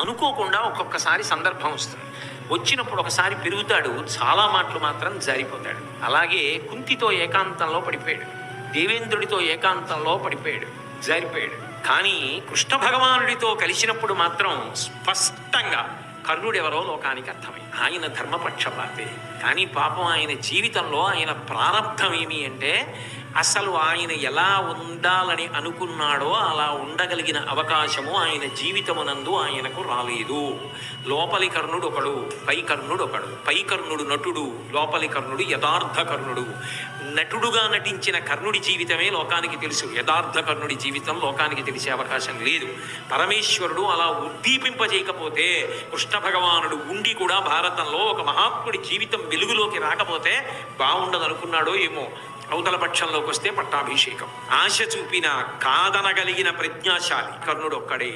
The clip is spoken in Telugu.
అనుకోకుండా ఒక్కొక్కసారి సందర్భం వస్తుంది. వచ్చినప్పుడు ఒకసారి పెరుగుతాడు, చాలా మాటలు మాత్రం జారిపోతాడు. అలాగే కుంతితో ఏకాంతంలో పడిపోయాడు, దేవేంద్రుడితో ఏకాంతంలో పడిపోయాడు, జారిపోయాడు. కానీ కృష్ణ భగవానుడితో కలిసినప్పుడు మాత్రం స్పష్టంగా కర్ణుడెవరో లోకానికి అర్థమై. ఆయన ధర్మపక్షపాతే. కానీ పాపం ఆయన జీవితంలో ఆయన ప్రారంధం ఏమి అంటే, అసలు ఆయన ఎలా ఉండాలని అనుకున్నాడో అలా ఉండగలిగిన అవకాశము ఆయన జీవితమునందు ఆయనకు రాలేదు. లోపలి కర్ణుడు ఒకడు, పై కర్ణుడు ఒకడు. పై కర్ణుడు నటుడు, లోపలి కర్ణుడు యథార్థ కర్ణుడు. నటుడుగా నటించిన కర్ణుడి జీవితమే లోకానికి తెలుసు, యథార్థ కర్ణుడి జీవితం లోకానికి తెలిసే అవకాశం లేదు. పరమేశ్వరుడు అలా ఉద్దీపింపజేయకపోతే, కృష్ణ భగవానుడు ఉండి కూడా భారతంలో ఒక మహాత్ముడి జీవితం వెలుగులోకి రాకపోతే బాగుండదనుకున్నాడో ఏమో. అవతల పక్షంలోకి వస్తే పట్టాభిషేకం. ఆశ చూపిన కాదనగలిగిన ప్రజ్ఞాశాలి కర్ణుడు ఒక్కడే.